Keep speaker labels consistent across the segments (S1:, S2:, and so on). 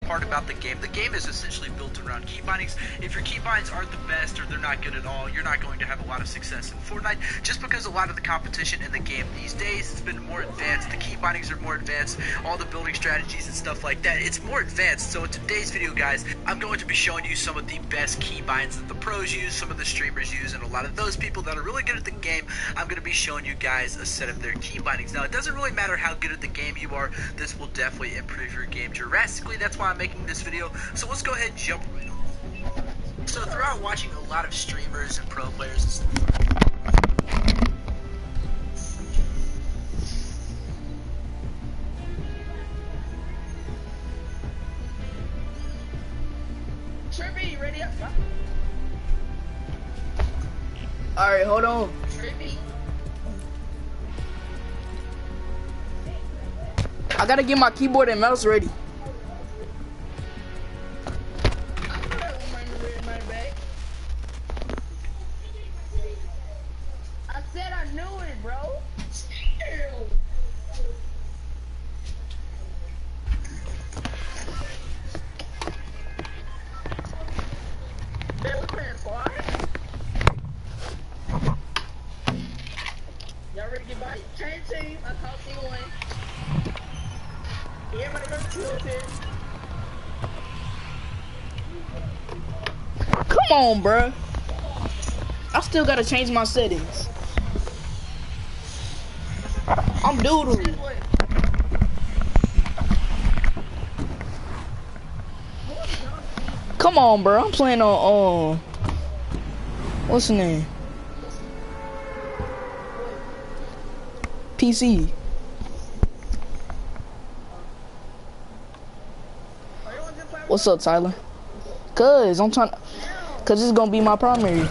S1: part about the game is essentially built around keybindings. If your keybinds aren't the best or they're not good at all, you're not going to have a lot of success in Fortnite, just because a lot of the competition in the game these days has been more advanced. The keybindings are more advanced, all the building strategies and stuff like that, it's more advanced. So in today's video, guys, I'm going to be showing you some of the best keybinds that the pros use, some of the streamers use, and a lot of those people that are really good at the game. I'm going to be showing you guys a set of their keybindings. Now, it doesn't really matter how good at the game you are, this will definitely improve your game drastically. That's why I'm making this video. So let's go ahead and jump. So throughout watching a lot of streamers and pro players and stuff,
S2: Trippy, you ready up?
S3: Alright, hold on.
S2: Trippy.
S3: I gotta get my keyboard and mouse ready.
S2: I said I knew it, bro. Y'all ready to get by? Change team. I caught C1. Everybody go to tilted.
S3: Come on, bruh. I still gotta change my settings. I'm doodle. Come on, bro. I'm playing on what's the name? PC. What's up, Tyler? Cause I'm trying. Cause it's gonna be my primary.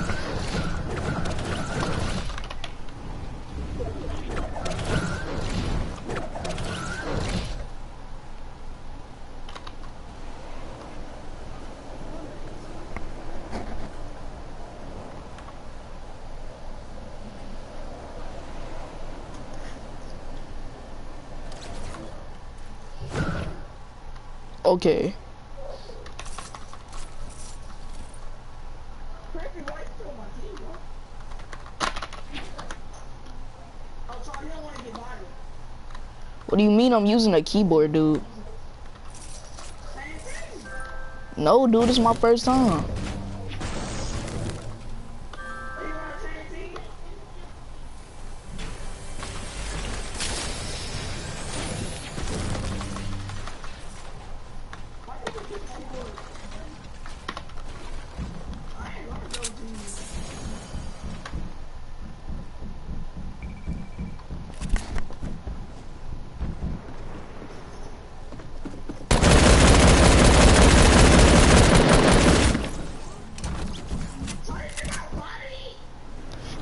S3: Okay. What do you mean I'm using a keyboard, dude? No, dude, it's my first time.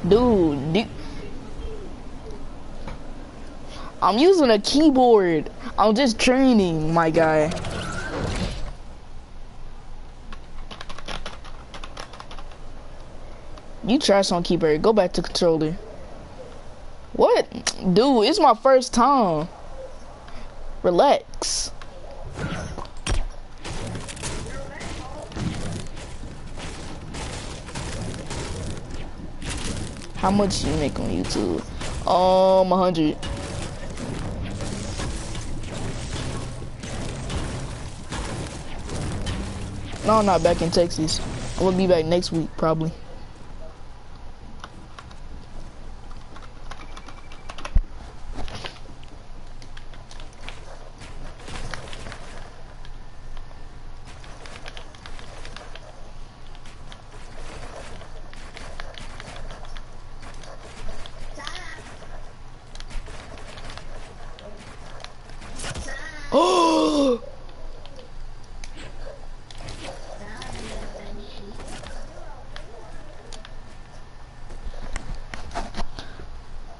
S3: Dude, I'm using a keyboard. I'm just training, my guy. You trash on keyboard. Go back to controller. What? Dude, it's my first time. Relax. How much you make on YouTube? 100. No, I'm not back in Texas. I'm gonna be back next week, probably. Oh!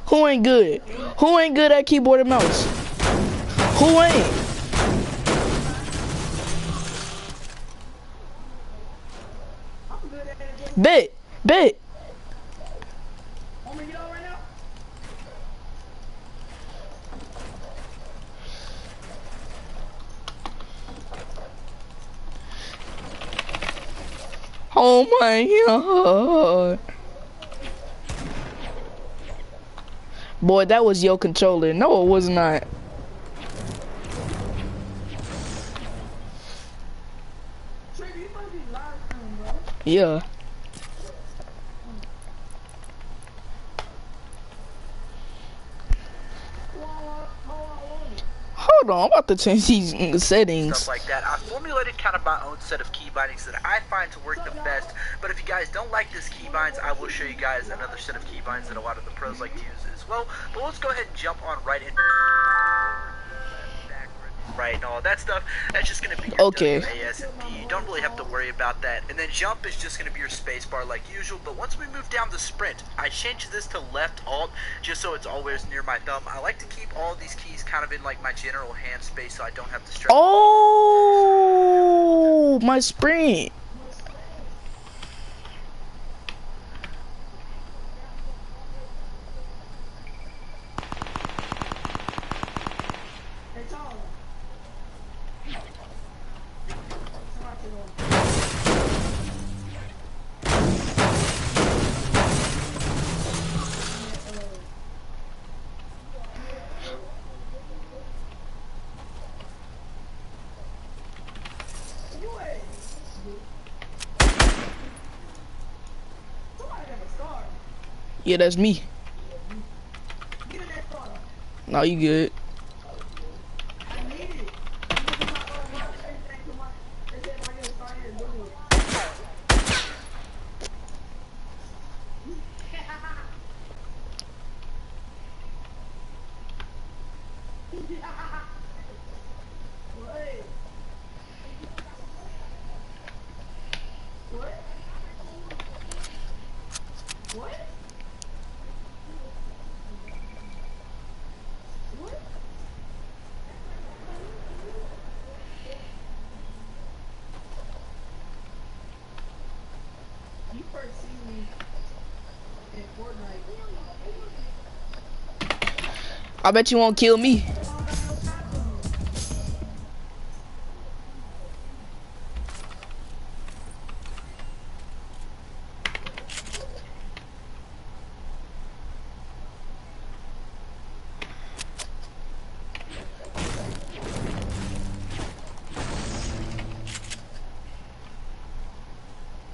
S3: Who ain't good? Who ain't good at keyboard and mouse? Who ain't? Bet. Oh my god. Boy, that was your controller. No, it was not.
S2: Trigger, you must be live streaming, bro.
S3: Yeah. Hold on, I'm about to change these settings.
S1: Stuff like that. I formulated kind of my own set of key bindings that I find to work the best, but if you guys don't like this key binds, I will show you guys another set of key binds that a lot of the pros like to use as well. But let's go ahead and jump on right into right and all that stuff. That's just going to be your
S3: Okay.
S1: WAS and D. You don't really have to worry about that. And then jump is just going to be your space bar like usual. But once we move down to sprint, I changed this to left alt just so it's always near my thumb. I like to keep all of these keys kind of in like my general hand space so I don't have to stress.
S3: Oh, my sprint.
S2: Hey, Tom.
S3: Yeah, that's me. No, you good.
S2: You first see me in Fortnite.
S3: I bet you won't kill me.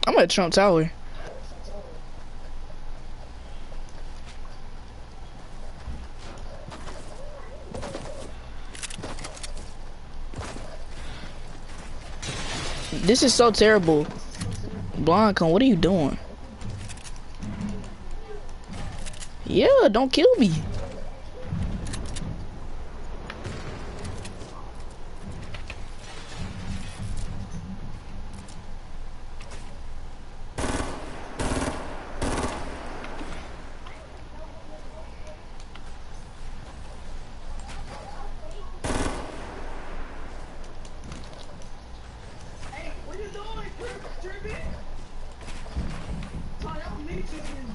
S3: I'm at Trump Tower. This is so terrible. Blanco, what are you doing? Yeah, don't kill me.
S2: Hey, what you doing, Trippy? Tom, that was me tripping.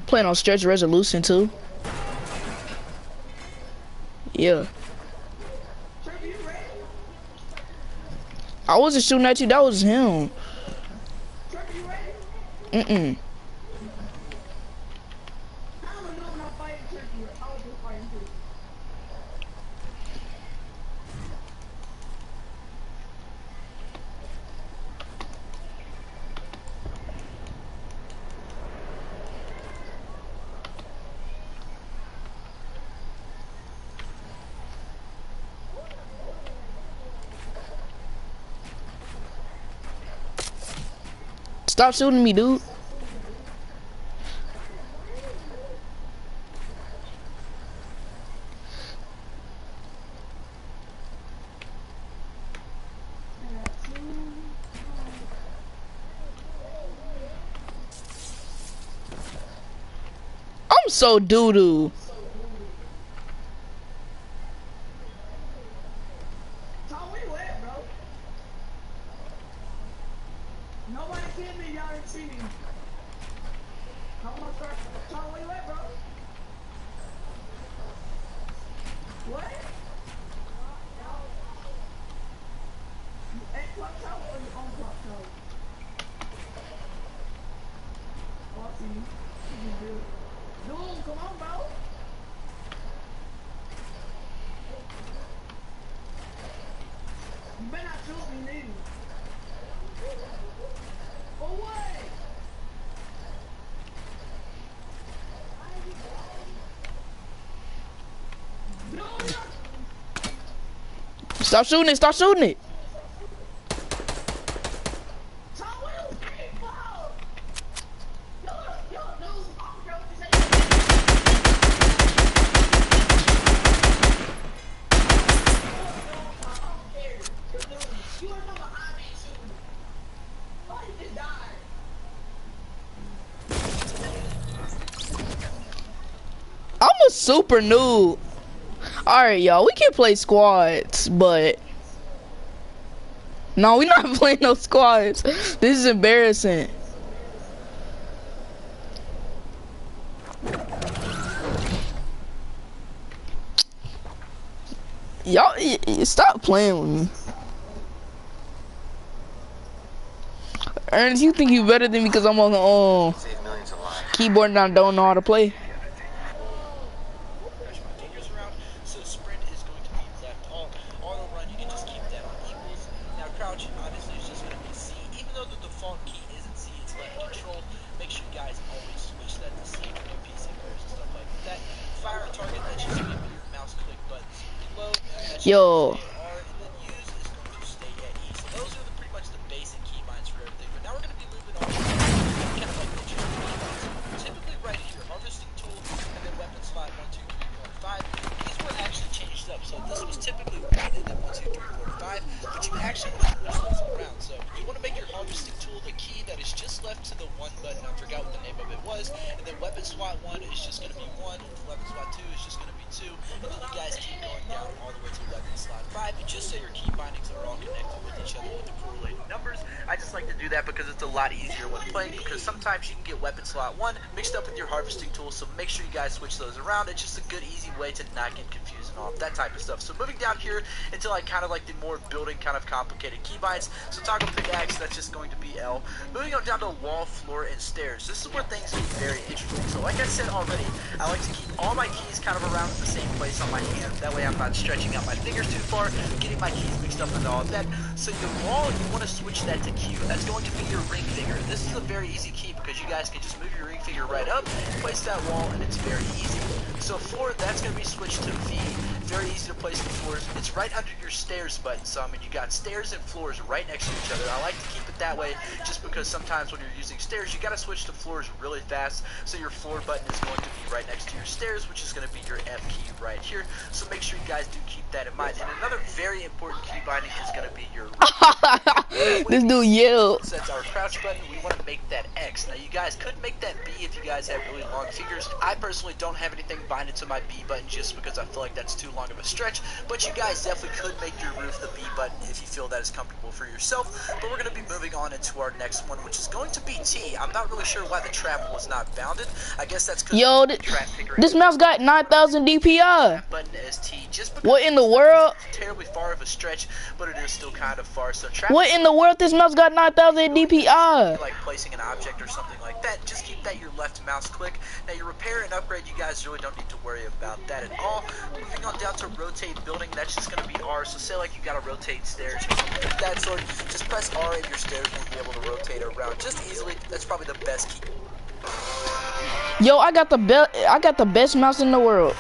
S3: Playing on stretch resolution too. Yeah.
S2: Trippy, you ready?
S3: I wasn't shooting at you, that was him.
S2: Trippy, you ready?
S3: Mm-mm.
S2: I don't know when I'm fighting Trippy. I was just fighting Trippy.
S3: Stop shooting me, dude. I'm so doo-doo.
S2: Tom, where you at, bro? Nobody kill me, y'all didn't see me. Come on, start. Tom, where you at, bro? What?
S3: Stop shooting it. Stop shooting it. I'm a super noob. Alright, y'all. We can play squads, but... No, we're not playing no squads. This is embarrassing. Y'all, stop playing with me. Ernest, you think you better than me because I'm on the keyboard and I don't know how to play?
S1: So sprint is going to be left alt. Auto run, you can just keep that on equals. Now crouch, obviously, is just going to be C. Even though the default key isn't C, it's left control. Make sure you guys always switch that to C for new PC players and stuff like that. Fire a target, that's just going to be your mouse click buttons. Reload, that's
S3: Yo.
S1: R, and then use is going to stay at E. So those are pretty much the basic keybinds for everything. But now we're going to be moving on to kind of like the interesting keybinds. Typically right here, harvesting tool, and then weapon slot 1, 2, 3, 4, 5. These were actually changed up. So this was typically 1 and then 1, 2, 3, 4, 5. But you actually want to move those around. So you want to make your harvesting tool the key that is just left to the 1 button. I forgot what the name of it was. And then weapon slot 1 is just going to be 1. Weapon slot 2 is just going to be 2. And then you guys keep going down all the way to weapon slot 5. Just so your key bindings are all connected with each other with the correlated numbers. I just like to do that because it's a lot easier when playing, because sometimes you can get weapon slot 1 mixed up with your harvesting tool, so make sure you guys switch those around. It's just a good easy way to not get confused and all of that type of stuff. So moving down here until I kind of like the more building kind of complicated keybinds. So toggle pickaxe, that's just going to be L. Moving on down to wall, floor, and stairs. This is where things get very interesting. So like I said already, I like to keep all my keys kind of around in the same place on my hand. That way I'm not stretching out my fingers too far, getting my keys mixed up and all of that. So your wall, you want to switch that to Q. That's going to be your ring finger. This is a very easy key because you guys can just move your ring finger right up, place that wall, and it's very easy. So floor, that's going to be switched to V. Very easy to place the floors. It's right under your stairs button, so I mean you got stairs and floors right next to each other. I like to keep it that way just because sometimes when you're using stairs, you got to switch to floors really fast. So your floor button is going to be right next to your stairs, which is going to be your F key right here. So make sure you guys do keep that in mind. And another very important key binding is going to be your
S3: this dude yelled.
S1: That's our crouch button. We want to make that X. Now you guys could make that B if you guys have really long fingers. I personally don't have anything binded to my B button just because I feel like that's too long of a stretch, but you guys definitely could make your roof the B button if you feel that is comfortable for yourself. But we're going to be moving on into our next one, which is going to be T. I'm not really sure why the trap was not bounded. I guess that's because
S3: this mouse got 9,000 DPI.
S1: Button is T. Just because
S3: what in the world?
S1: Terribly far of a stretch, but it is still kind of far. So
S3: what in the world? This mouse got 9,000 DPI.
S1: Like placing an object or something like that, just keep that your left mouse click. Now your repair and upgrade, you guys really don't need to worry about that at all. Moving on down to rotate building, that's just going to be R. So say like you got to rotate stairs or something of that sort, just press R and your stairs will be able to rotate around just easily. That's probably the best key.
S3: Yo, I got the best mouse in the world.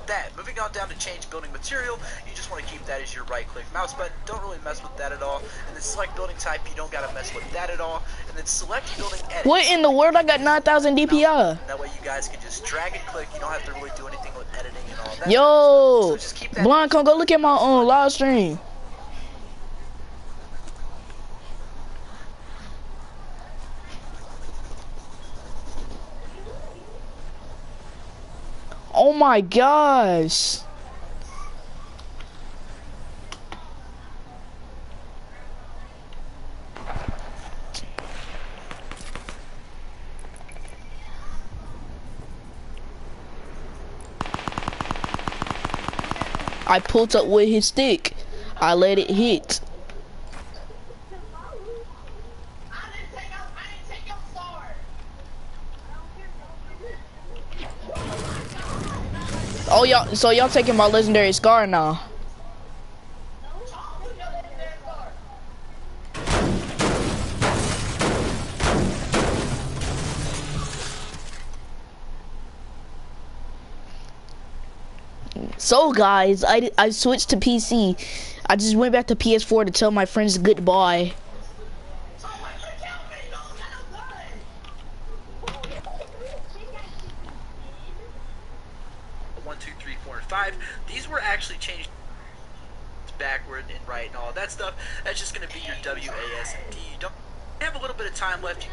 S1: That. Moving on down to change building material, you just want to keep that as your right click mouse button. Don't really mess with that at all. And then select building type, you don't gotta mess with that at all. And then select building edit.
S3: What in the world? I got 9,000 DPI.
S1: That way you guys can just drag and click. You don't have to really do anything with editing and all that.
S3: Yo,
S1: so just keep that.
S3: Blind, come go look at my live stream. Oh my gosh. I pulled up with his stick. I let it hit. Oh y'all, so y'all taking my legendary scar now? So guys, I switched to PC. I just went back to PS4 to tell my friends goodbye.
S1: One, two, three, four, and five. These were actually changed backward and right and all that stuff. That's just going to be your W, A, S, and D. You don't have a little bit of time left.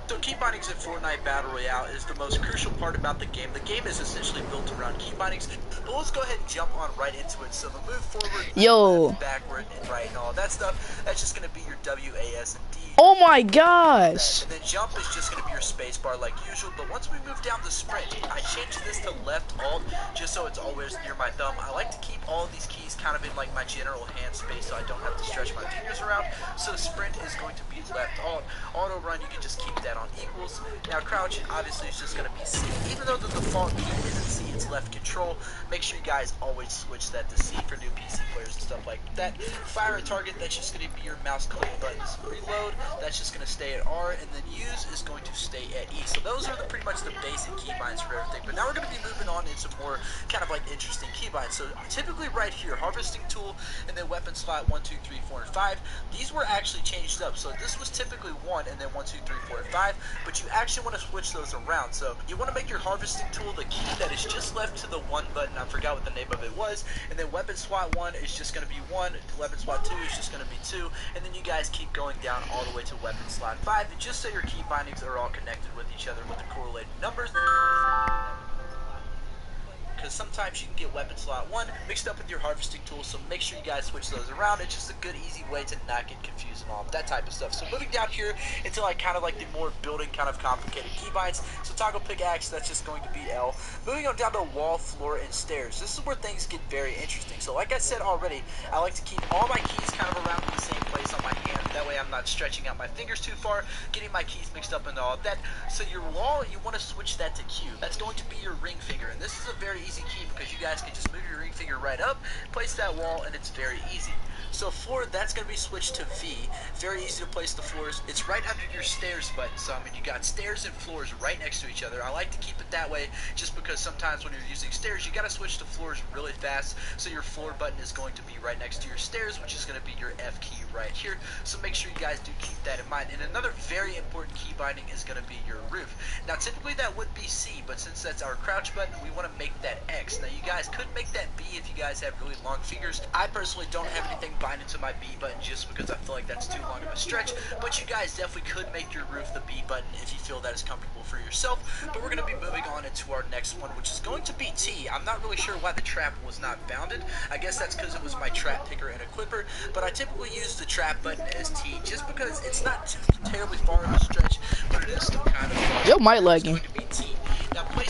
S1: So key bindings in Fortnite Battle Royale is the most crucial part about the game. The game is essentially built around key bindings. But let's go ahead and jump on right into it. So the move forward, left, backward, and right, and all that stuff. That's just going to be your W, A, S, and D.
S3: Oh my gosh!
S1: And then jump is just going to be your space bar like usual. But once we move down to sprint, I changed this to left alt just so it's always near my thumb. I like to keep all of these keys kind of in like my general hand space so I don't have to stretch my fingers around. So sprint is going to be left alt. Auto run, you can just keep that on equals. Now crouch obviously is just going to be C. Even though the default key isn't C, it's left control. Make sure you guys always switch that to C for new PC players and stuff like that. Fire a target, that's just going to be your mouse click buttons. Reload, that's just going to stay at R, and then use is going to stay at E. So those are pretty much the basic keybinds for everything. But now we're going to be moving on into more kind of like interesting keybinds. So typically right here, harvesting tool, and then weapon slot 1, 2, 3, 4, and 5. These were actually changed up. So this was typically 1, and then 1, 2, 3, 4, and 5. But you actually want to switch those around. So you want to make your harvesting tool the key that is just left to the 1 button. I forgot what the name of it was. And then weapon slot 1 is just going to be 1. Weapon slot 2 is just going to be 2. And then you guys keep going down all the way to weapon slot 5. And just so your key bindings are all connected with each other with the correlated numbers. Because sometimes you can get weapon slot 1 mixed up with your harvesting tool, so make sure you guys switch those around. It's just a good, easy way to not get confused and all that type of stuff. So moving down here into like kind of like the more building kind of complicated keybinds. So toggle pickaxe, that's just going to be L. Moving on down to wall, floor, and stairs. This is where things get very interesting. So like I said already, I like to keep all my keys kind of around in the same place on my hand. That way I'm not stretching out my fingers too far, getting my keys mixed up and all that. So your wall, you want to switch that to Q. That's going to be your ring finger, and this is a very easy key because you guys can just move your ring finger right up, place that wall, and it's very easy. So floor, that's going to be switched to V. Very easy to place the floors. It's right under your stairs button. So I mean, you got stairs and floors right next to each other. I like to keep it that way just because sometimes when you're using stairs, you got to switch to floors really fast. So your floor button is going to be right next to your stairs, which is going to be your F key right here. So make sure you guys do keep that in mind. And another very important key binding is going to be your roof. Now typically that would be C, but since that's our crouch button, we want to make that X. Now you guys could make that B if you guys have really long fingers. I personally don't have anything binding to my B button just because I feel like that's too long of a stretch, but you guys definitely could make your roof the B button if you feel that is comfortable for yourself. But we're going to be moving on into our next one, which is going to be T. I'm not really sure why the trap was not bounded. I guess that's because it was my trap picker and equipper, but I typically use the trap button as T just because it's not too terribly far of a stretch, but it is still kind of
S3: Yo, might lagging.
S1: going to be T. Now place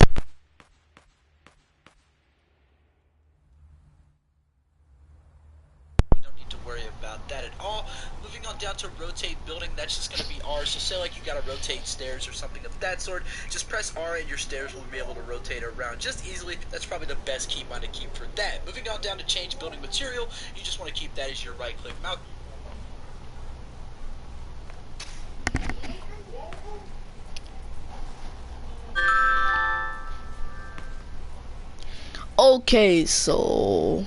S1: that at all. Moving on down to rotate building, that's just going to be R. So say like you got to rotate stairs or something of that sort, just press R and your stairs will be able to rotate around just easily. That's probably the best keybind to keep for that. Moving on down to change building material, you just want to keep that as your right click mouse.
S3: Okay, so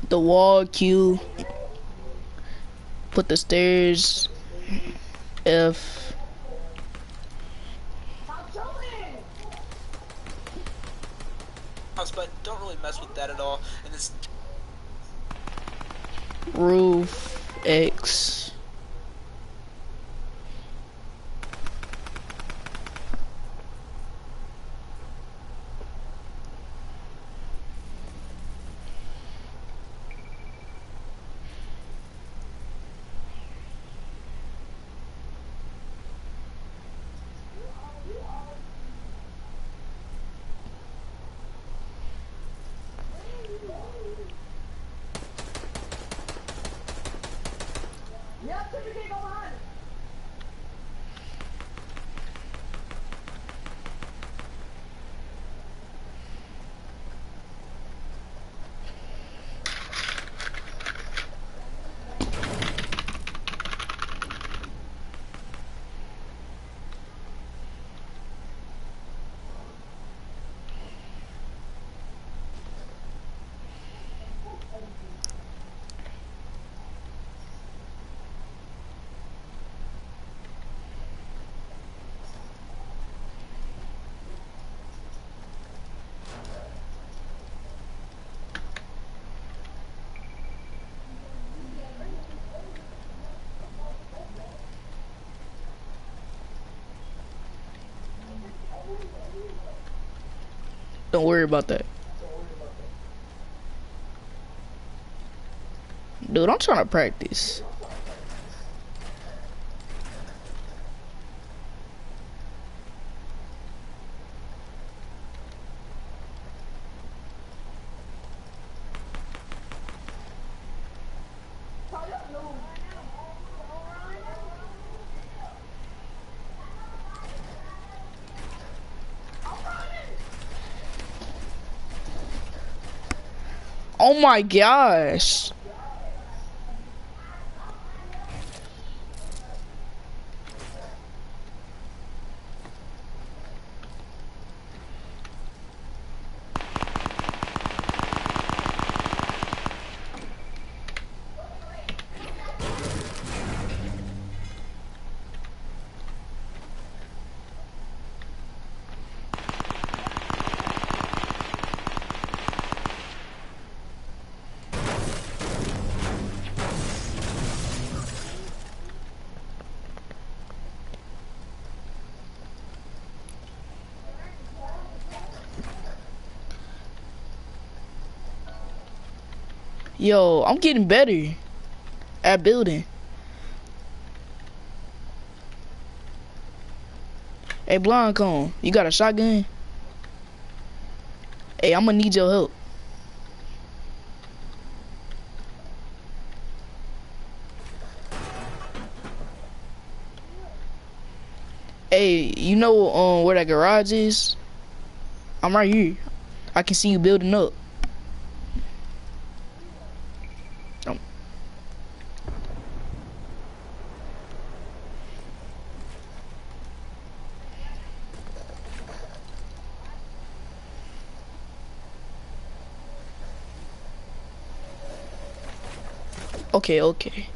S3: the wall Q, put the stairs F,
S1: But don't really mess with that at all. And this
S3: roof X.
S2: Yeah,
S3: Don't worry about that. Dude, I'm trying to practice. Oh my gosh. Yo, I'm getting better at building. Hey, Blonde Cone, you got a shotgun? Hey, I'm gonna need your help. Hey, you know where that garage is? I'm right here. I can see you building up. Okay, okay.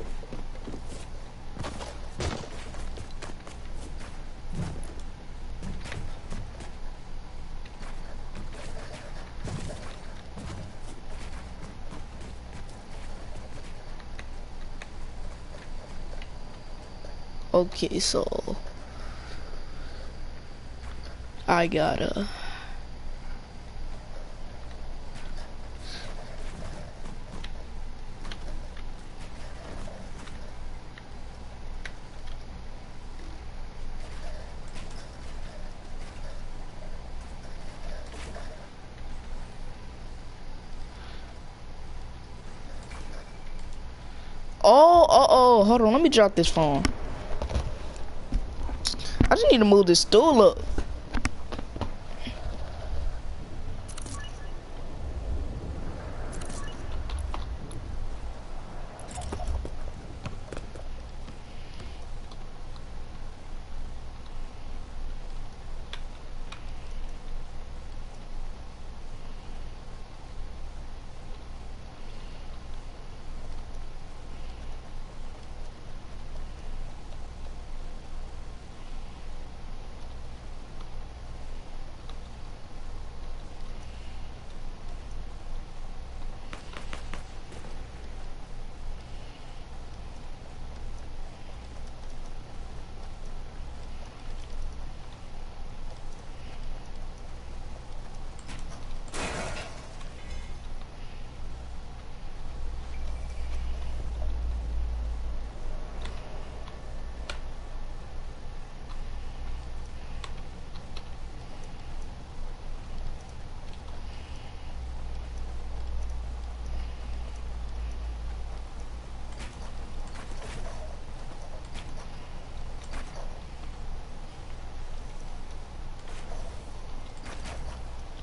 S3: Okay, so I gotta. Oh, hold on, let me drop this phone. I just need to move this stool up.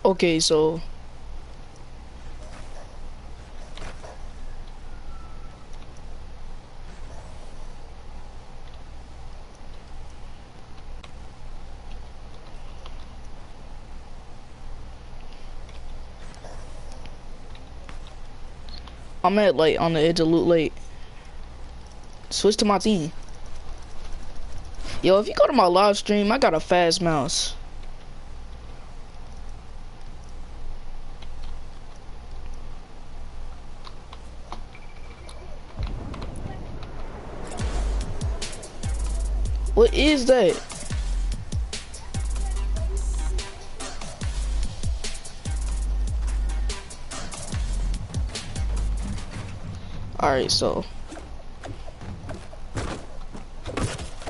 S3: Okay, so I'm at like on the edge of Loot Lake. Switch to my team. Yo, if you go to my live stream, I got a fast mouse. What is that? Alright, so.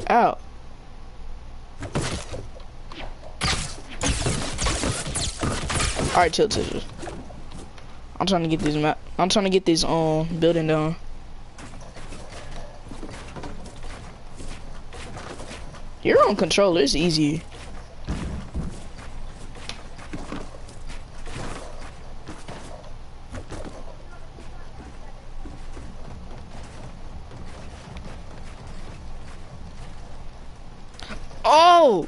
S3: Ow. Alright, chill. I'm trying to get this map. I'm trying to get this building done. You're on controller, it's easy. Oh!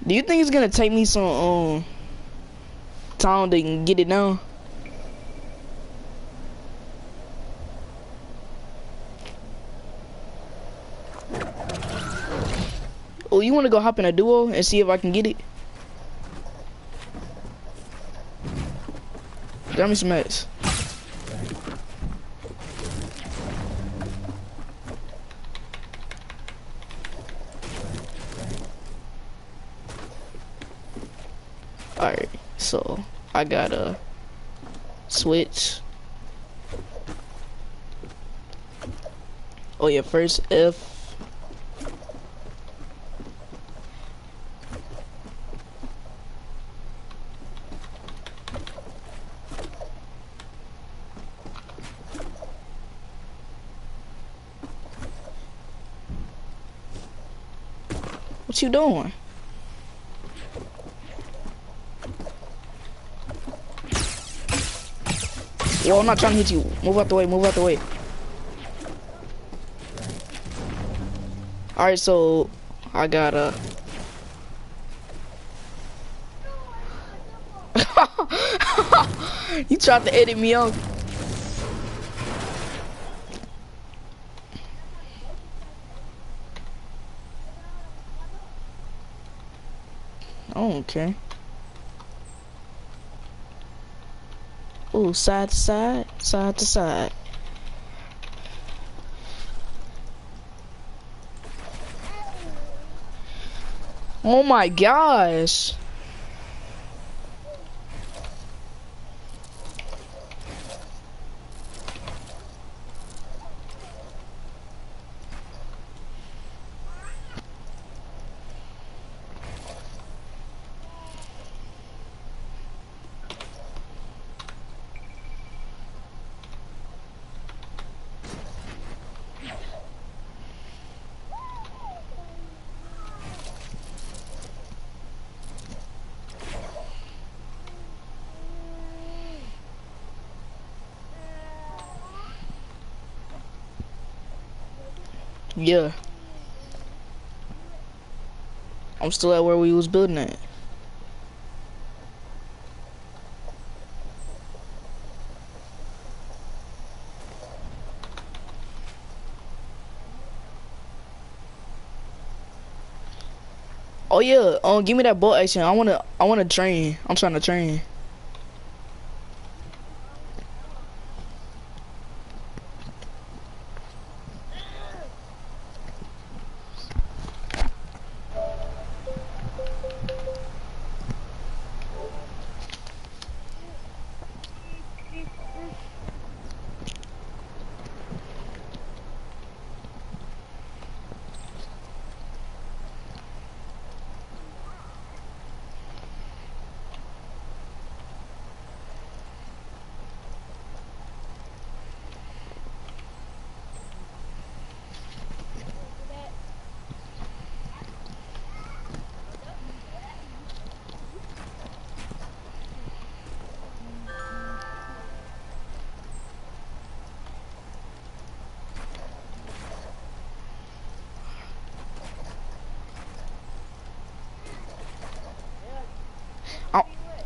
S3: Do you think it's gonna take me some time to get it done? Oh, you wanna go hop in a duo and see if I can get it? Grab me some meds. Alright, so I gotta switch. Oh yeah, first F. What you doing? Yo, I'm not trying to hit you. Move out the way, move out the way. Alright, so I gotta you tried to edit me out. I don't care. Ooh, side to side, side to side. Oh my gosh. Yeah. I'm still at where we was building at. Oh yeah, give me that boat action. I wanna train. I'm trying to train.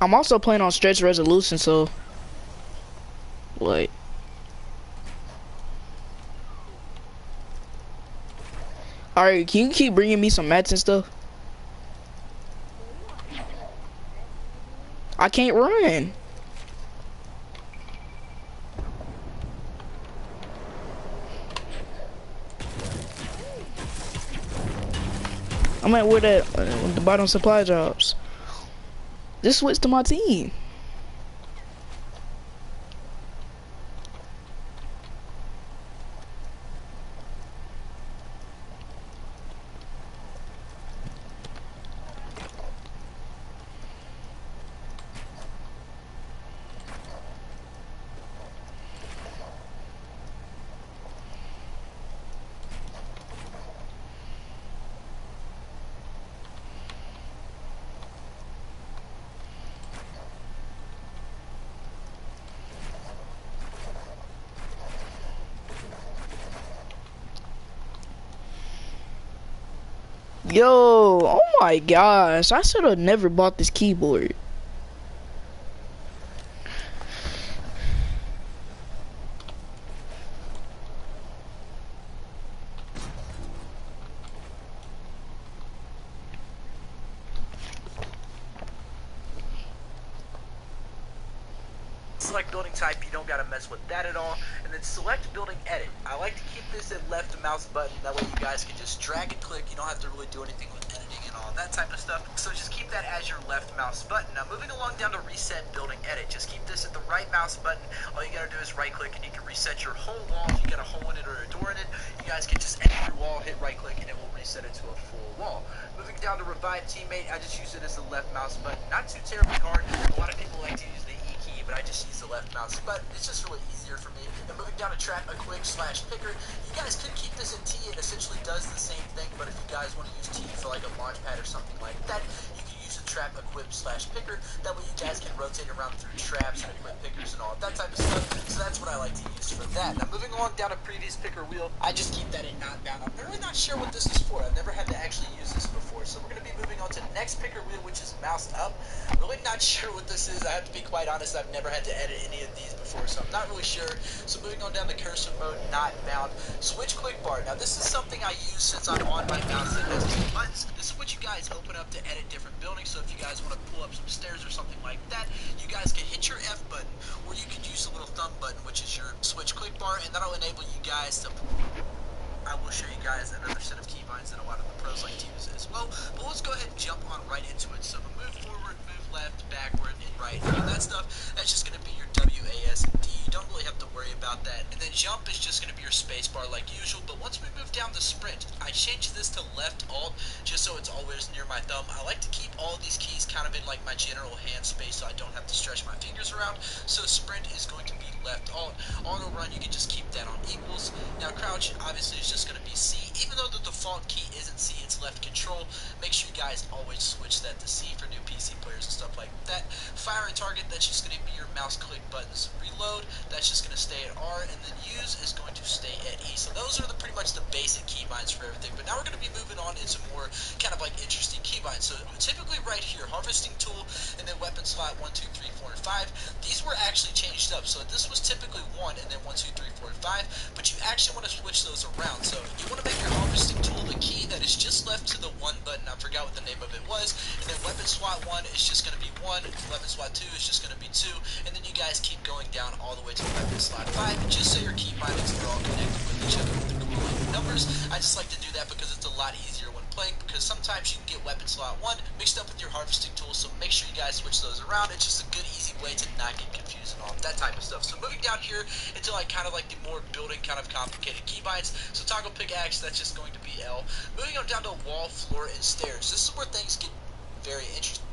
S3: I'm also playing on stretch resolution, so like alright, can you keep bringing me some mats and stuff? I can't run. I'm at where that the bottom supply drops. Just switch to my team. Yo, oh my gosh, I should have never bought this keyboard.
S1: Select building type, you don't gotta mess with that at all, and then select building edit. I like to keep this at left mouse button, that way you guys can just drag and click, you don't have to really do anything with editing and all that type of stuff, so just keep that as your left mouse button. Now moving along down to reset building edit, just keep this at the right mouse button, all you gotta do is right click and you can reset your whole wall. If you got a hole in it or a door in it, you guys can just edit your wall, hit right click, and it will reset it to a full wall. Moving down to revive teammate, I just use it as the left mouse button, not too terribly hard. A lot of people like to use the E key, but I just use the left mouse, but it's just really easier for me. And moving down to trap a quick slash picker, you guys could keep this in T. It essentially does the same thing, but if you guys want to use T for like a launch pad or something like that, you can use the trap equip slash picker. That way you guys can rotate around through traps and equip pickers and all that type of stuff. So that's what I like to use for that. Now moving along down to previous picker wheel, I just keep that in not bound. I'm really not sure what this is for. I've never had to actually use this before. So we're going to be moving on to the next picker wheel, which is mouse up. Really not sure what this is. I have to be quite honest. I've never had to edit any of these before, so I'm not really sure. So moving on down to cursor mode, not bound. Switch quick bar. Now this is something I use since I'm on my mouse that has two buttons. This is what you guys open up to edit different buildings. So if you guys want to pull up some stairs or something like that, you guys can hit your F button, or you can use the little thumb button, which is your switch quick bar, and that'll enable you guys to... I will show you guys another set of keybinds that a lot of the pros like to use as well. But let's go ahead and jump on right into it. So move forward, move left, backward, and right. All that stuff, that's just going to be your W, A, S, and D. You don't really have to worry about that. And then jump is just going to be your space bar like usual. But once we move down to sprint, I changed this to left alt just so it's always near my thumb. I like to keep all of these keys kind of in like my general hand space so I don't have to stretch my fingers around. So sprint is going to be left alt. Auto run, you can just keep that on equals. Now crouch obviously is just going to be C. Even though the default key isn't C, it's left control. Make sure you guys always switch that to C for new PC players and stuff like that. Fire and target, that's just going to be your mouse click buttons. Reload, that's just going to stay at R, and then use is going to stay at E. So those are pretty much the basic keybinds for everything. But now we're going to be moving on into more kind of like interesting keybinds. So typically right here, harvesting tool, and then weapon slot 1, 2, 3, 4, and 5. These were actually changed up. So this was typically 1, and then 1, 2, 3, 4, and 5. But you actually want to switch those around. So you want to make your harvesting tool the key that is just left to the 1 button. I forgot what the name of it was. And then weapon slot 1 is just going to be 1. Weapon slot 2 is just going to be 2. And then you guys keep going down all the way to weapon slot 5, just so your key bindings are all connected with each other with the correlated numbers. I just like to do that because it's a lot easier when playing, because sometimes you can get weapon slot 1 mixed up with your harvesting tool, so make sure you guys switch those around. It's just a good easy way to not get confused and all that type of stuff. So moving down here into like kind of like the more building kind of complicated keybinds. So toggle pickaxe, that's just going to be L. Moving on down to wall, floor, and stairs. This is where things get very interesting.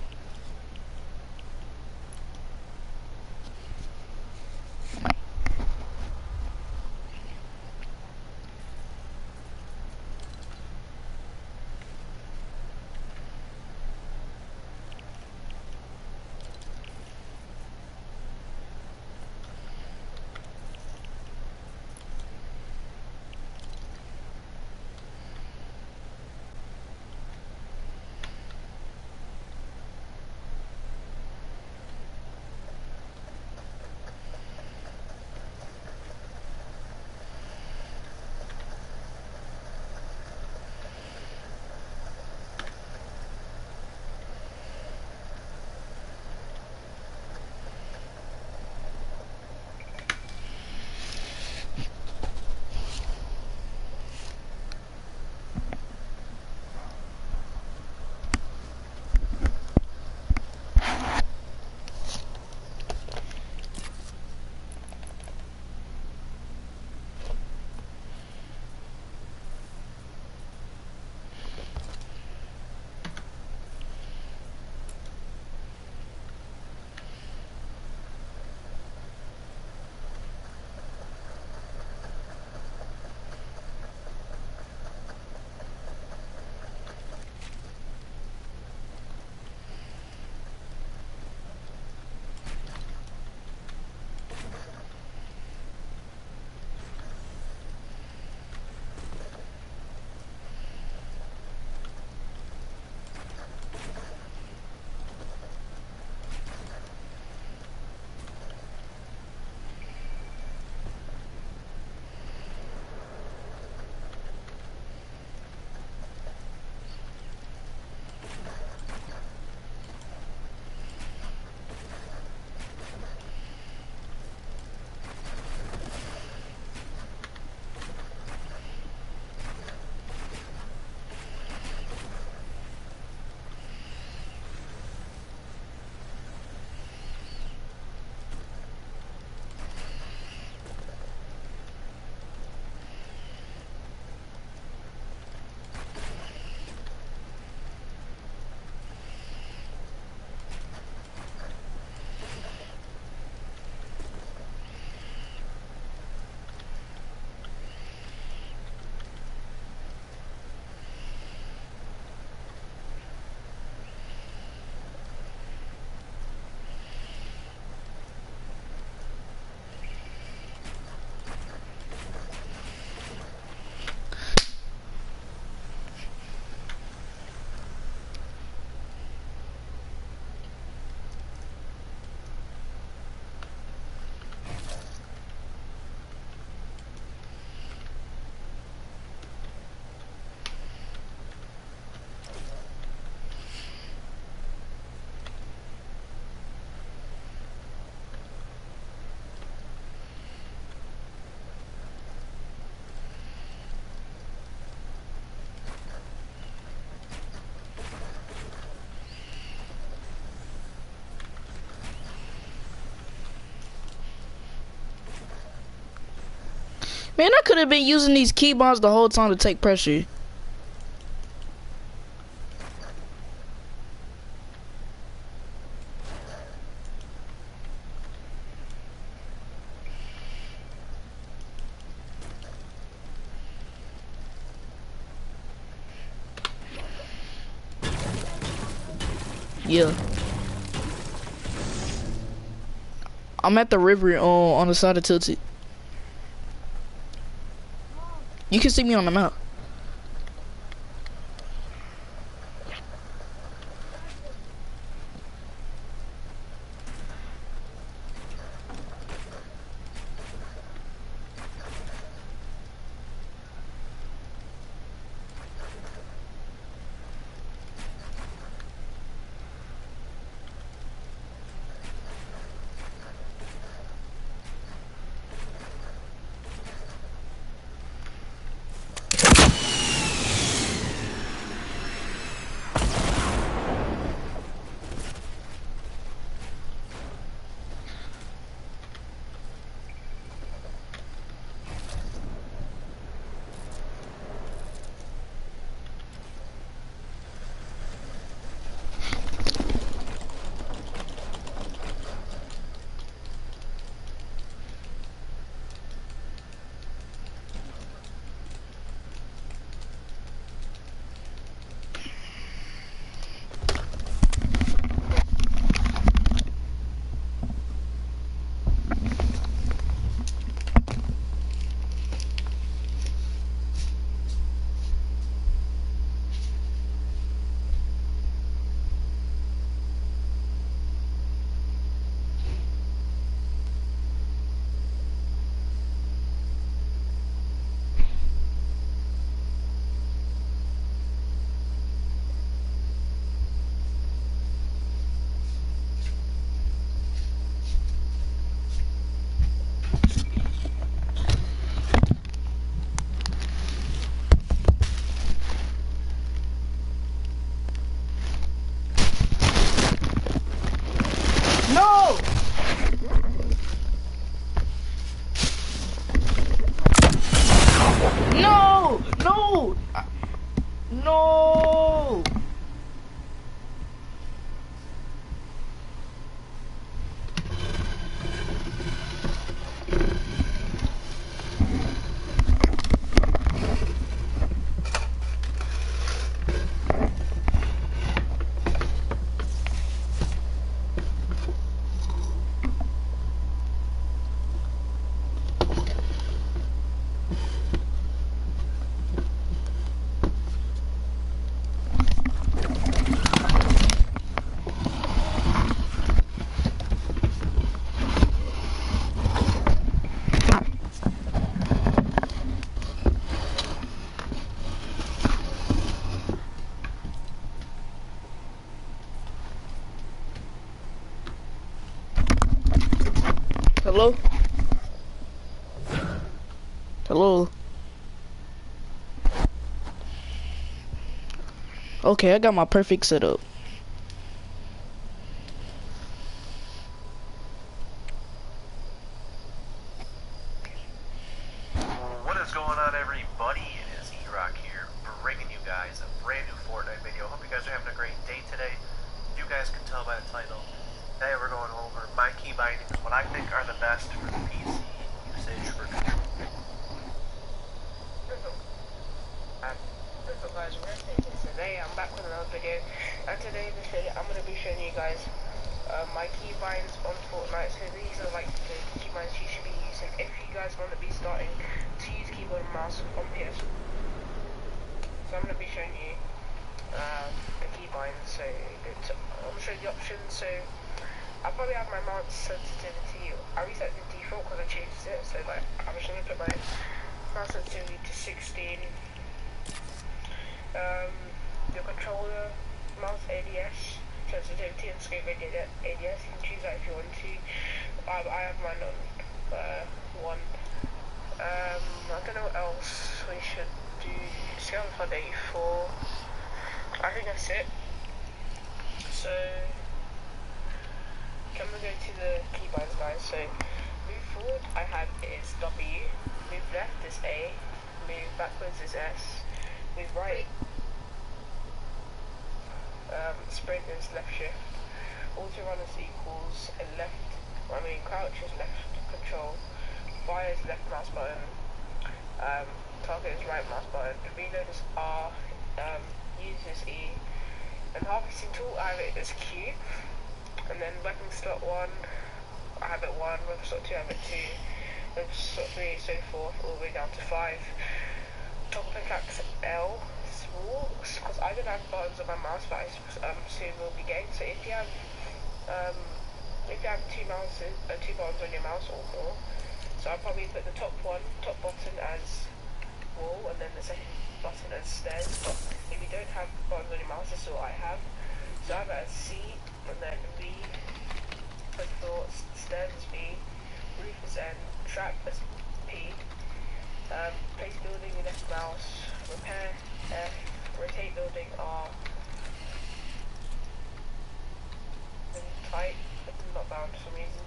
S3: Man, I could have been using these keybinds the whole time to take pressure. Yeah. I'm at the river on the side of Tilted. You can see me on the map. No! No! No! No! Hello? Hello? Okay, I got my perfect setup.
S4: What is going on, everybody? It is E-Rock here, bringing you guys a brand new Fortnite video. Hope you guys are having a great day today. You guys can tell by the title. Today we're going over my key bindings, what I think are the best for the PC usage for control.
S5: What's up guys, today I'm back with another video, and today I'm going to be showing you guys my keybinds on Fortnite. So these are like the keybinds you should be using if you guys want to be starting to use keyboard and mouse on PS. So I'm going to be showing you the keybinds. So I'm going to show you the options. So I probably have my mouse sensitivity. I reset the default because I changed it. So like I'm just going to put my mouse sensitivity to 16. Your controller, mouse ADS, sensitivity and scope ADS, you can choose that if you want to. I have mine on 1. I don't know what else we should do. Scale for 84. I think that's it. So, I'm gonna go to the keybinds guys. So, move forward, I have is W. Move left is A. Move backwards is S. Move right. Sprint is left shift. Auto run is equals and crouch is left control. Fire is left mouse button. Target is right mouse button. Reload is R. Use is E. And harvesting tool, I have it as Q. And then weapon slot 1, I have it 1. Weapon slot 2, I have it 2. Weapon slot 3, so forth, all the way down to 5. Toggle pickaxe L. Small, because I don't have buttons on my mouse, but I soon will be getting. So if you have two buttons on your mouse or more, so I'll probably put the top button as wall, and then the second button as stairs. But if you don't have buttons on your mouse, that's all I have. So I have it as C, and then V, for stairs is B, roof is N, trap is P, place building with left mouse, repair F, rotate building R, and tight, not bound for some reason.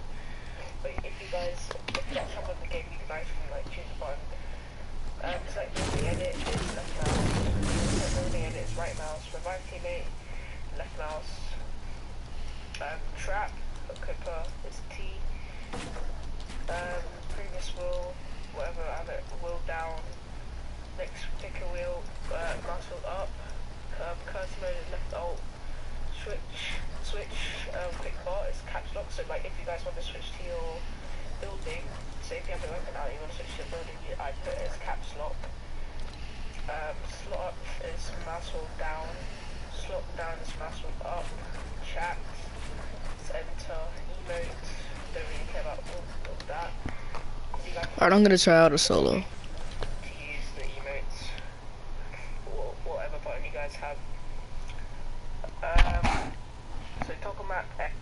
S5: But if you guys, if that's someone in the game, you guys can like choose a button. Select building edit is left mouse, select building edit is right mouse, revive teammate, left mouse, trap, equipper is T, previous wheel, whatever, I have it, wheel down, next pick a wheel, mouse wheel up, cursor mode is left alt, switch, quick bar is caps lock. So like if you guys want to switch to your building, so if you have the weapon out, you want to switch to your building, I put it as caps lock. Slot up is mouse wheel down, slot down is mouse wheel up, chat, enter, emote, don't really care about all of that.
S3: Alright, I'm gonna try out a solo.
S5: To use the emotes, or whatever button you guys have. So toggle map X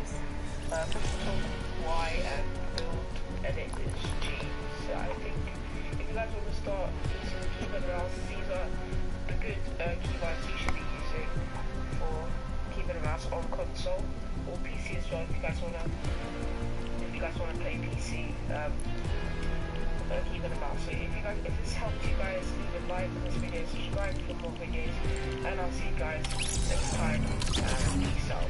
S5: is push Y and build edit is G. So I think if you guys want to start using the keyboard mouse, these are the good keybinds you should be using for keyboard and mouse on console or PC as well. If you guys want to play PC, keyboard and mouse. So if this helped you guys, leave a like on this video, subscribe for more videos, and I'll see you guys next time. Peace out.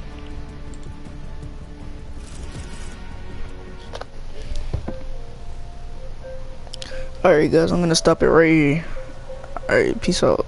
S3: Alright guys, I'm gonna stop it right here. Alright, peace out.